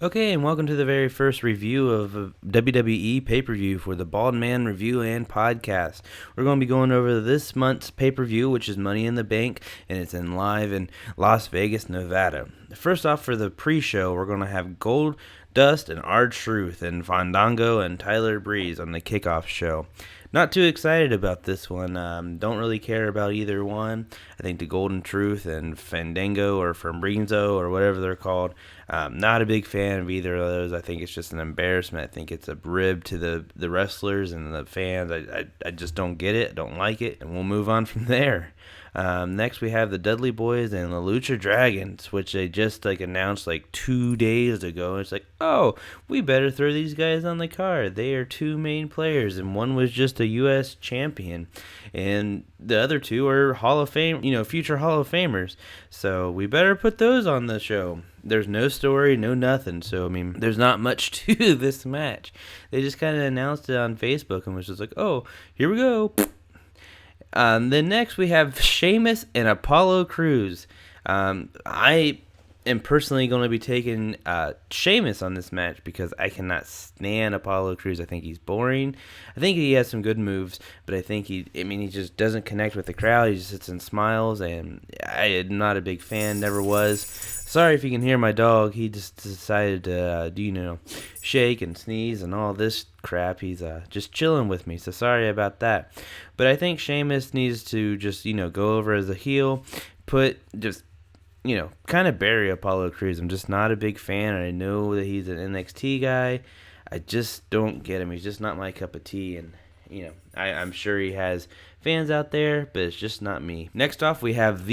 Okay, and welcome to the very first review of a WWE pay-per-view for the Bald Man Review and Podcast. We're going to be going over this month's pay-per-view, which is Money in the Bank, and it's live in Las Vegas, Nevada. First off, for the pre-show, we're going to have Gold Dust and R-Truth and Fandango and Tyler Breeze on the kickoff show. Not too excited about this one. Don't really care about either one. I think the Golden Truth and Fandango or Fambrinzo or whatever they're called. Not a big fan of either of those. I think it's just an embarrassment. I think it's a rib to the wrestlers and the fans. I just don't get it. I don't like it. And we'll move on from there. Next, we have the Dudley Boys and the Lucha Dragons, which they just announced 2 days ago. It's oh, we better throw these guys on the card. They are two main players, and one was just a U.S. champion, and the other two are Hall of Fame, future Hall of Famers. So we better put those on the show. There's no story, no nothing. So, there's not much to this match. They just kind of announced it on Facebook and was just oh, here we go. Then next we have Sheamus and Apollo Crews. I am personally going to be taking Sheamus on this match because I cannot stand Apollo Crews. I think he's boring. I think he has some good moves, but I think he just doesn't connect with the crowd. He just sits and smiles, and I am not a big fan, never was. Sorry if you can hear my dog. He just decided to, shake and sneeze and all this crap. He's just chilling with me, so sorry about that. But I think Sheamus needs to just, go over as a heel, kind of bury Apollo Crews. I'm just not a big fan. I know that he's an NXT guy. I just don't get him. He's just not my cup of tea, and I'm sure he has fans out there, but it's just not me. Next off, we have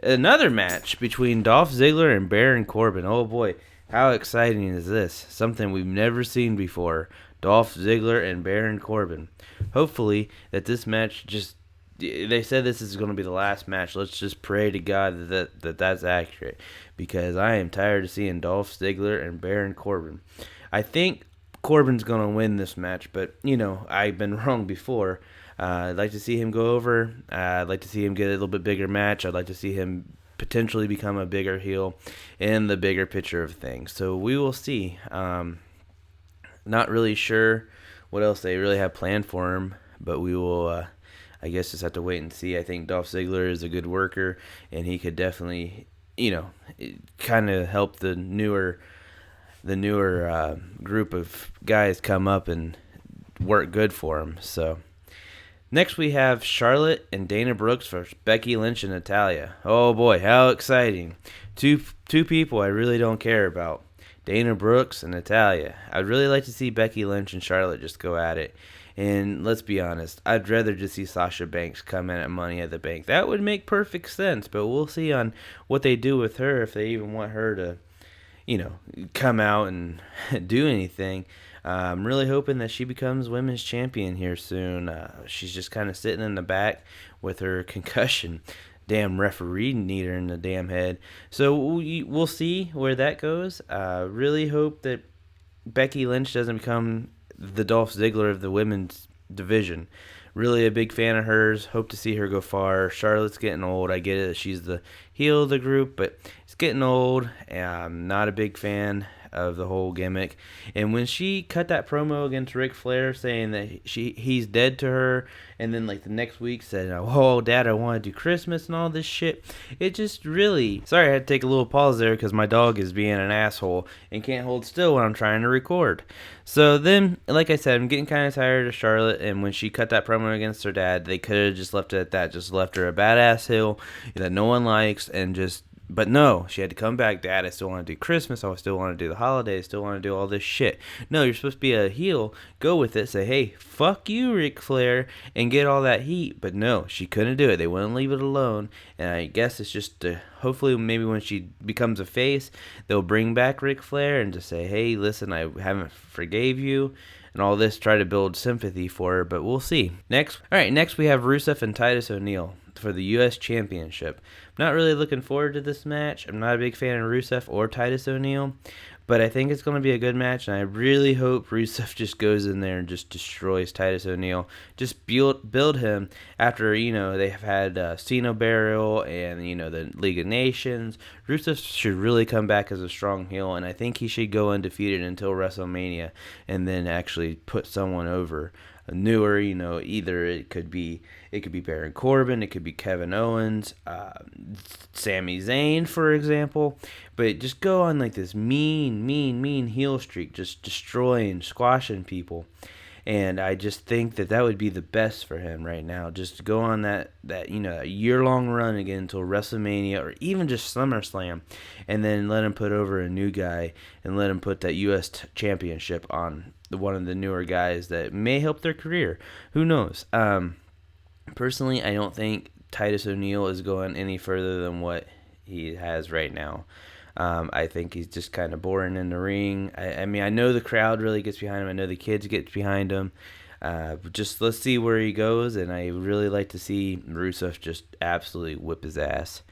another match between Dolph Ziggler and Baron Corbin. Oh boy, how exciting is this? Something we've never seen before. Dolph Ziggler and Baron Corbin. Hopefully that this match they said this is going to be the last match. Let's just pray to God that's accurate, because I am tired of seeing Dolph Ziggler and Baron Corbin. I think Corbin's going to win this match, but, I've been wrong before. I'd like to see him go over. I'd like to see him get a little bit bigger match. I'd like to see him potentially become a bigger heel in the bigger picture of things. So we will see. Not really sure what else they really have planned for him, but we will, I guess, just have to wait and see. I think Dolph Ziggler is a good worker, and he could definitely, kind of help the newer group of guys come up and work good for him. So next we have Charlotte and Dana Brooks versus Becky Lynch and Natalya. Oh boy, how exciting. Two people I really don't care about. Dana Brooks and Natalya. I'd really like to see Becky Lynch and Charlotte just go at it. And let's be honest, I'd rather just see Sasha Banks come in at Money at the Bank. That would make perfect sense, but we'll see on what they do with her, if they even want her to, come out and do anything. I'm really hoping that she becomes women's champion here soon. She's just kind of sitting in the back with her concussion. Damn referee need her in the damn head. So we'll see where that goes. Really hope that Becky Lynch doesn't become the Dolph Ziggler of the women's division. Really a big fan of hers. Hope to see her go far. Charlotte's getting old. I get it. She's the heel of the group, but it's getting old. I'm not a big fan of the whole gimmick. And when she cut that promo against Ric Flair saying that he's dead to her, and then the next week said, "Oh, Dad, I want to do Christmas," and all this shit, it just really... Sorry, I had to take a little pause there because my dog is being an asshole and can't hold still when I'm trying to record. So then, like I said, I'm getting kind of tired of Charlotte, and when she cut that promo against her dad, they could have just left it at that. Just left her a badass heel that no one likes, and just... But no, she had to come back. Dad, I still want to do Christmas. I still want to do the holidays. I still want to do all this shit. No, you're supposed to be a heel. Go with it. Say, hey, fuck you, Ric Flair, and get all that heat. But no, she couldn't do it. They wouldn't leave it alone. And I guess it's just hopefully maybe when she becomes a face, they'll bring back Ric Flair and just say, hey, listen, I haven't forgave you. And all this, try to build sympathy for her, but we'll see. Next we have Rusev and Titus O'Neil for the U.S. Championship. I'm not really looking forward to this match. I'm not a big fan of Rusev or Titus O'Neil, But I think it's going to be a good match, and I really hope Rusev just goes in there and just destroys Titus O'Neil. Just build him after, they have had Cena Burial and, the League of Nations. Rusev should really come back as a strong heel, and I think he should go undefeated until WrestleMania and then actually put someone over. Newer, either it could be Baron Corbin, it could be Kevin Owens, Sami Zayn, for example. But just go on like this mean heel streak, just destroying, squashing people. And I just think that would be the best for him right now. Just go on that year-long run again until WrestleMania or even just SummerSlam, and then let him put over a new guy and let him put that U.S. Championship on one of the newer guys that may help their career. Who knows? Personally, I don't think Titus O'Neil is going any further than what he has right now. I think he's just kind of boring in the ring. I mean, I know the crowd really gets behind him. I know the kids get behind him. Just let's see where he goes, and I really like to see Rusev just absolutely whip his ass.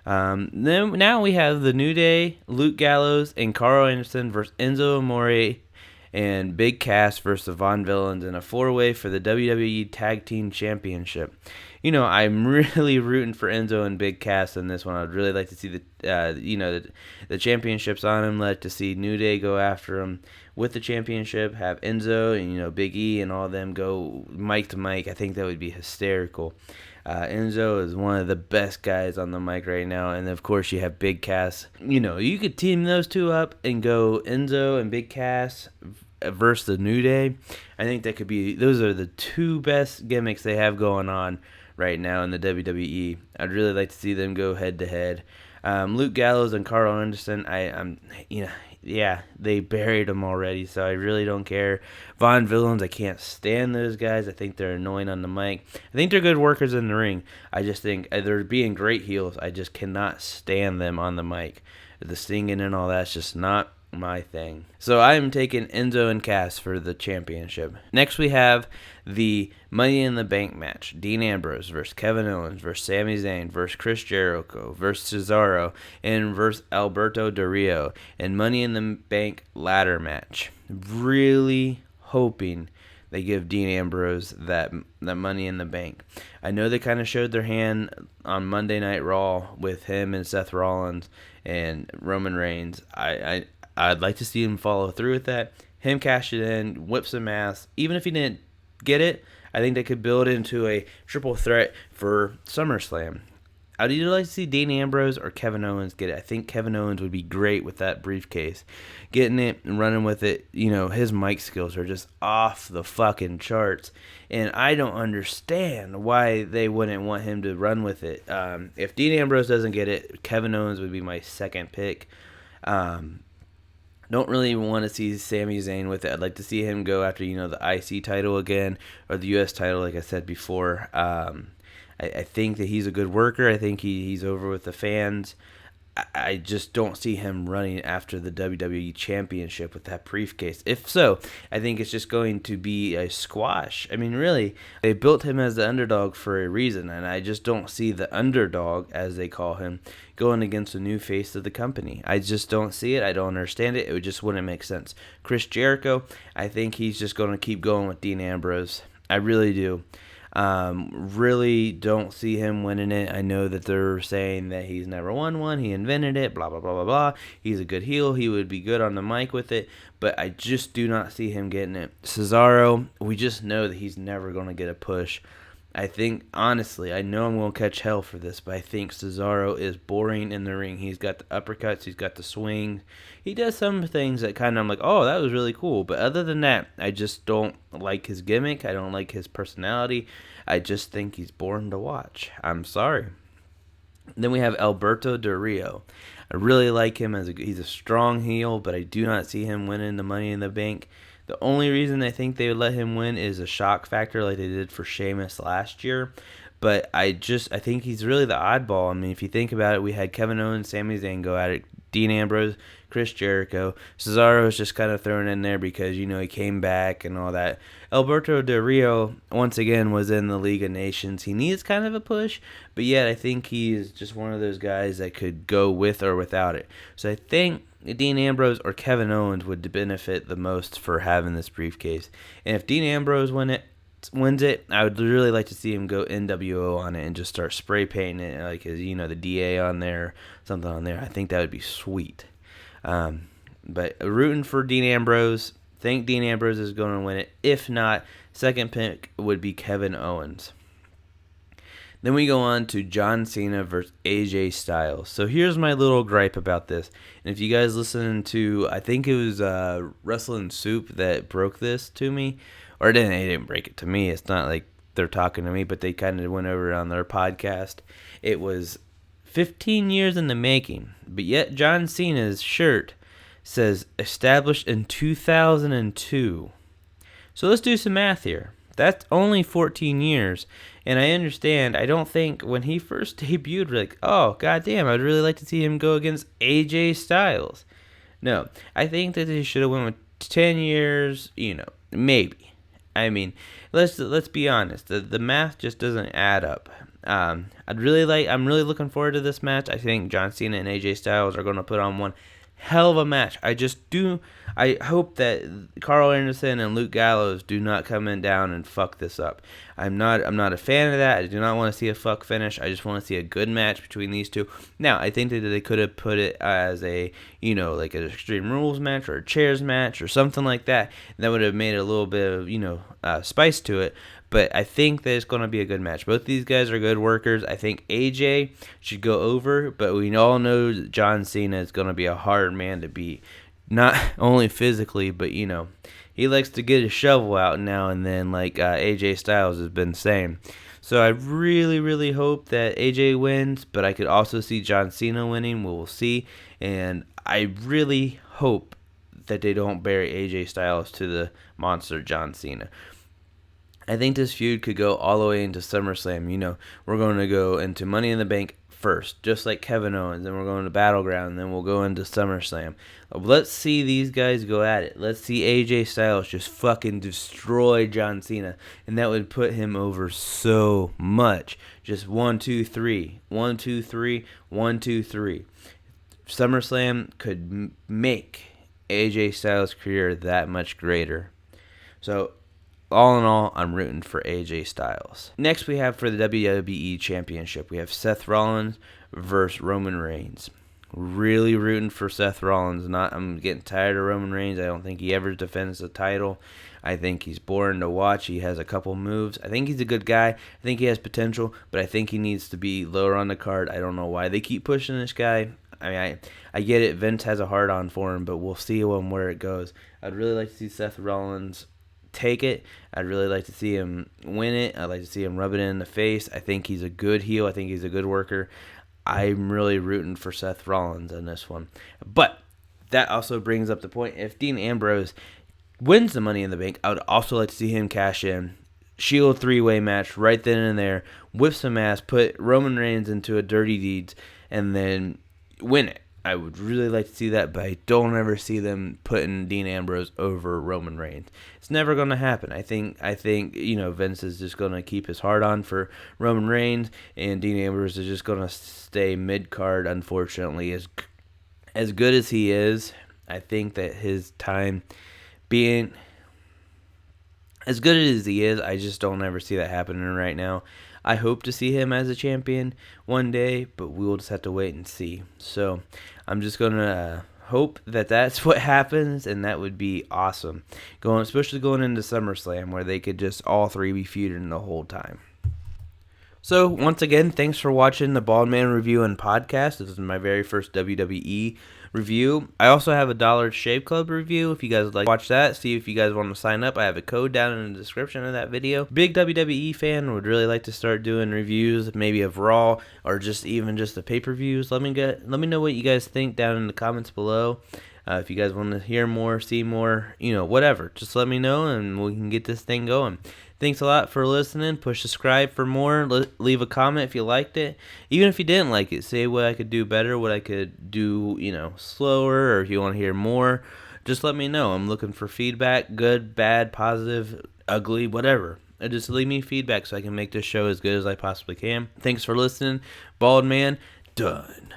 Now we have the New Day, Luke Gallows, and Carl Anderson versus Enzo Amore and Big Cass versus the Von Villains in a 4-way for the WWE Tag Team Championship. I'm really rooting for Enzo and Big Cass in this one. I'd really like to see the championships on him. Like to see New Day go after him with the championship. Have Enzo and Big E and all of them go mic to mic. I think that would be hysterical. Enzo is one of the best guys on the mic right now, and of course you have Big Cass. You could team those two up and go Enzo and Big Cass versus the New Day. I think that could be. Those are the two best gimmicks they have going on right now in the WWE. I'd really like to see them go head to head. Luke Gallows and Carl Anderson. They buried them already, so I really don't care. Von Villains, I can't stand those guys. I think they're annoying on the mic. I think they're good workers in the ring. I just think they're being great heels. I just cannot stand them on the mic. The singing and all that's just not my thing. So I'm taking Enzo and Cass for the championship. Next we have the Money in the Bank match. Dean Ambrose versus Kevin Owens versus Sami Zayn versus Chris Jericho versus Cesaro and versus Alberto Del Rio. And Money in the Bank ladder match. Really hoping they give Dean Ambrose that Money in the Bank. I know they kind of showed their hand on Monday Night Raw with him and Seth Rollins and Roman Reigns. I'd like to see him follow through with that. Him cash it in, whip some ass. Even if he didn't get it, I think they could build into a triple threat for SummerSlam. I'd either like to see Dean Ambrose or Kevin Owens get it. I think Kevin Owens would be great with that briefcase. Getting it and running with it, his mic skills are just off the fucking charts. And I don't understand why they wouldn't want him to run with it. If Dean Ambrose doesn't get it, Kevin Owens would be my second pick. Don't really want to see Sami Zayn with it. I'd like to see him go after, the IC title again or the US title, like I said before. I think that he's a good worker. I think he's over with the fans. I just don't see him running after the WWE Championship with that briefcase. If so, I think it's just going to be a squash. I mean, really, they built him as the underdog for a reason, and I just don't see the underdog, as they call him, going against a new face of the company. I just don't see it. I don't understand it. It just wouldn't make sense. Chris Jericho, I think he's just going to keep going with Dean Ambrose. I really do. Really don't see him winning it. I know that they're saying that he's never won one. He invented it, blah, blah, blah, blah, blah. He's a good heel. He would be good on the mic with it, but I just do not see him getting it. Cesaro, we just know that he's never going to get a push. I think, honestly, I know I'm going to catch hell for this, but I think Cesaro is boring in the ring. He's got the uppercuts. He's got the swing. He does some things that kind of I'm like, oh, that was really cool. But other than that, I just don't like his gimmick. I don't like his personality. I just think he's boring to watch. I'm sorry. Then we have Alberto Del Rio. I really like him. He's a strong heel, but I do not see him winning the Money in the Bank. The only reason I think they would let him win is a shock factor like they did for Sheamus last year. But I think he's really the oddball. I mean, if you think about it, we had Kevin Owens, Sami Zayn go at it, Dean Ambrose, Chris Jericho. Cesaro was just kind of thrown in there because, he came back and all that. Alberto Del Rio, once again, was in the League of Nations. He needs kind of a push, but yet I think he's just one of those guys that could go with or without it. So I think Dean Ambrose or Kevin Owens would benefit the most for having this briefcase. And if Dean Ambrose wins it, I would really like to see him go NWO on it and just start spray painting it, like the DA on there, something on there. I think that would be sweet. But rooting for Dean Ambrose. Think Dean Ambrose is going to win it. If not, second pick would be Kevin Owens. Then we go on to John Cena versus AJ Styles. So here's my little gripe about this. And if you guys listen to, I think it was Wrestling Soup that broke this to me. Or they didn't break it to me. It's not like they're talking to me, but they kind of went over it on their podcast. It was 15 years in the making. But yet John Cena's shirt says established in 2002. So let's do some math here. That's only 14 years. And I understand, I don't think when he first debuted, we're like, oh, goddamn, I'd really like to see him go against AJ Styles. No, I think that they should have went with 10 years, maybe. I mean, let's be honest. The math just doesn't add up. I'm really looking forward to this match. I think John Cena and AJ Styles are going to put on one hell of a match. I hope that Carl Anderson and Luke Gallows do not come in down and fuck this up. I'm not a fan of that. I do not want to see a fuck finish. I just want to see a good match between these two. Now, I think that they could have put it as a, like an Extreme Rules match or a chairs match or something like that. That would have made a little bit of, spice to it. But I think that it's going to be a good match. Both these guys are good workers. I think AJ should go over, but we all know that John Cena is going to be a hard man to beat. Not only physically, but, he likes to get his shovel out now and then, like AJ Styles has been saying. So I really, really hope that AJ wins, but I could also see John Cena winning. We'll see. And I really hope that they don't bury AJ Styles to the monster John Cena. I think this feud could go all the way into SummerSlam. We're going to go into Money in the Bank first, just like Kevin Owens. Then we're going to Battleground, and then we'll go into SummerSlam. Let's see these guys go at it. Let's see AJ Styles just fucking destroy John Cena, and that would put him over so much. Just 1, 2, 3. 1, 2, 3. 1, 2, 3. SummerSlam could make AJ Styles' career that much greater. So, all in all, I'm rooting for AJ Styles. Next, we have for the WWE Championship, we have Seth Rollins versus Roman Reigns. Really rooting for Seth Rollins. I'm getting tired of Roman Reigns. I don't think he ever defends the title. I think he's boring to watch. He has a couple moves. I think he's a good guy. I think he has potential, but I think he needs to be lower on the card. I don't know why they keep pushing this guy. I mean, I get it. Vince has a hard-on for him, but we'll see where it goes. I'd really like to see Seth Rollins take it. I'd really like to see him win it. I'd like to see him rub it in the face. I think he's a good heel. I think he's a good worker. I'm really rooting for Seth Rollins in this one. But that also brings up the point. If Dean Ambrose wins the Money in the Bank, I would also like to see him cash in. Shield 3-way match right then and there. Whip some ass. Put Roman Reigns into a dirty deeds. And then win it. I would really like to see that, but I don't ever see them putting Dean Ambrose over Roman Reigns. It's never going to happen. I think Vince is just going to keep his heart on for Roman Reigns, and Dean Ambrose is just going to stay mid-card, unfortunately. As good as he is, I think that his time being as good as he is, I just don't ever see that happening right now. I hope to see him as a champion one day, but we will just have to wait and see. So I'm just going to hope that that's what happens, and that would be awesome. Especially going into SummerSlam, where they could just all three be feuding the whole time. So, once again, thanks for watching the Bald Man Review and Podcast. This is my very first WWE review. I also have a Dollar Shave Club review. If you guys would like to watch that, see if you guys want to sign up, I have a code down in the description of that video. Big WWE fan, would really like to start doing reviews, maybe of Raw or just the pay-per-views. Let me know what you guys think down in the comments below. If you guys want to hear more, see more, whatever, just let me know and we can get this thing going. Thanks a lot for listening. Push subscribe for more. Leave a comment if you liked it. Even if you didn't like it, say what I could do better, what I could do, slower, or if you want to hear more, just let me know. I'm looking for feedback, good, bad, positive, ugly, whatever. Just leave me feedback so I can make this show as good as I possibly can. Thanks for listening. Bald Man, done.